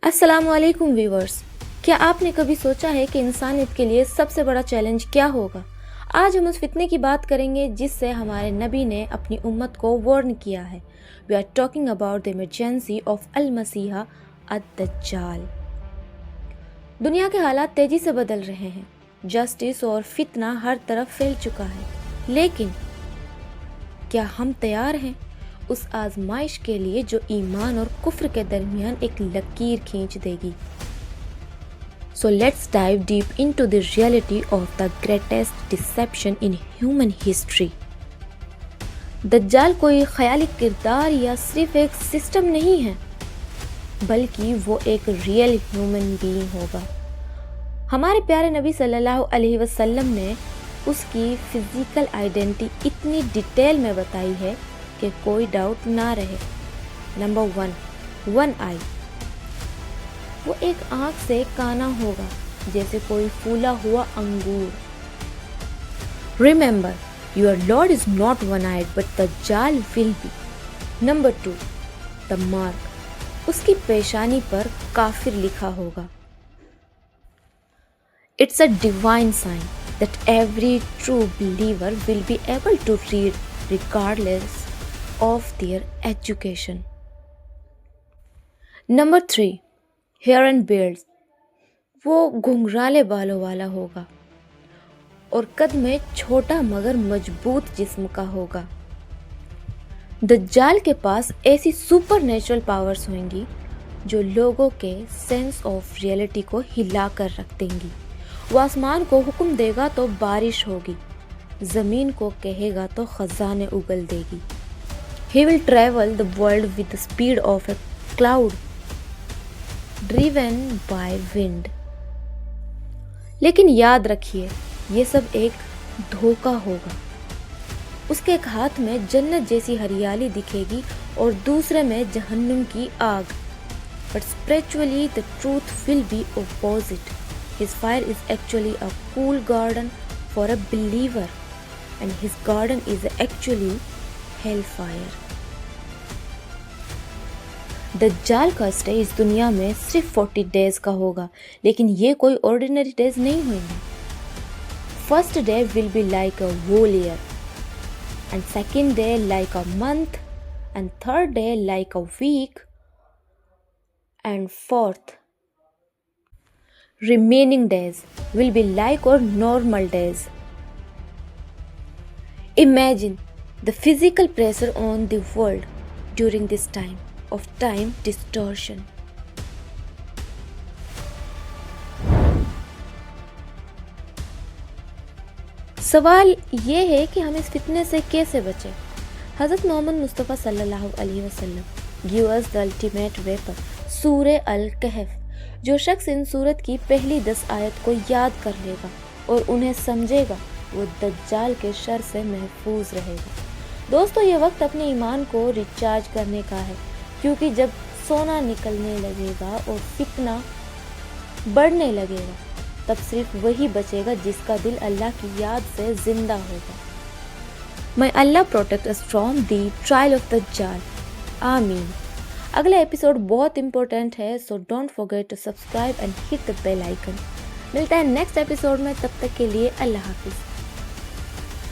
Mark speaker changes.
Speaker 1: السلام علیکم ویورز، کیا آپ نے کبھی سوچا ہے کہ انسانیت کے لیے سب سے بڑا چیلنج کیا ہوگا؟ آج ہم اس فتنے کی بات کریں گے جس سے ہمارے نبی نے اپنی امت کو وارن کیا ہے۔ We are talking about the emergency of المسیح الدجال۔ دنیا کے حالات تیزی سے بدل رہے ہیں، جسٹس اور فتنہ ہر طرف پھیل چکا ہے، لیکن کیا ہم تیار ہیں اس آزمائش کے لیے جو ایمان اور کفر کے درمیان ایک لکیر کھینچ دے گی؟ So let's dive deep into the reality of the greatest deception in human history۔ دجال کوئی خیالی کردار یا صرف ایک سسٹم نہیں ہے، بلکہ وہ ایک ریئل ہیومن بینگ ہوگا۔ ہمارے پیارے نبی صلی اللہ علیہ وسلم نے اس کی فزیکل آئیڈینٹی اتنی ڈیٹیل میں بتائی ہے کہ کوئی ڈاؤٹ نہ رہے۔ نمبر 1، ون آئی۔ وہ ایک آنکھ سے کانا ہوگا، جیسے کوئی پھولا ہوا انگور۔ Remember, your Lord is not one-eyed, but Dajjal will be۔ Number 2، the mark۔ اس کی پیشانی پر کافر لکھا ہوگا۔ It's a divine sign that every true believer will be able to read regardless of their education۔ Number 3، hair and beards۔ وہ گھنگرالے بالوں والا ہوگا اور قد میں چھوٹا مگر مضبوط جسم کا ہوگا۔ دجال کے پاس ایسی سپر نیچرل پاورز ہوئیں گی جو لوگوں کے سینس آف ریئلٹی کو ہلا کر رکھ دیں گی۔ وہ آسمان کو حکم دے گا تو بارش ہوگی، زمین کو کہے گا تو خزانے اگل دے گی۔ He will travel the world with the speed of a cloud driven by wind۔ لیکن یاد رکھیے، یہ سب ایک دھوکہ ہوگا۔ اس کے ایک ہاتھ میں جنت جیسی ہریالی دکھے گی اور دوسرے میں جہنم کی آگ۔ But spiritually the truth will be opposite۔ His fire is actually a cool garden for a believer and his garden is actually hellfire۔ دجال کا اسٹے اس دنیا میں صرف 40 ڈیز کا ہوگا، لیکن یہ کوئی آرڈینری ڈیز نہیں ہوئیں گے۔ First day will be like a whole year, and second day like a month, and third day like a week, and fourth remaining days will be like our normal days۔ Imagine the physical pressure on the world during this time of time distortion۔ سوال یہ ہے کہ ہم اس فتنے سے کیسے بچیں؟ حضرت محمد مصطفیٰ صلی اللہ علیہ وسلم give us the ultimate weapon۔ سورہ الکہف۔ جو شخص ان سورت کی پہلی 10 آیت کو یاد کر لے گا اور انہیں سمجھے گا، وہ دجال کے شر سے محفوظ رہے گا۔ دوستو، یہ وقت اپنے ایمان کو ریچارج کرنے کا ہے، کیونکہ جب سونا نکلنے لگے گا اور فتنہ بڑھنے لگے گا، تب صرف وہی بچے گا جس کا دل اللہ کی یاد سے زندہ ہوگا۔ May Allah protect us from the trial of Dajjal۔ آمین۔ اگلا ایپیسوڈ بہت امپورٹنٹ ہے، so don't forget to subscribe and hit the bell icon۔ ملتا ہے نیکسٹ ایپیسوڈ میں، تب تک کے لیے اللہ حافظ۔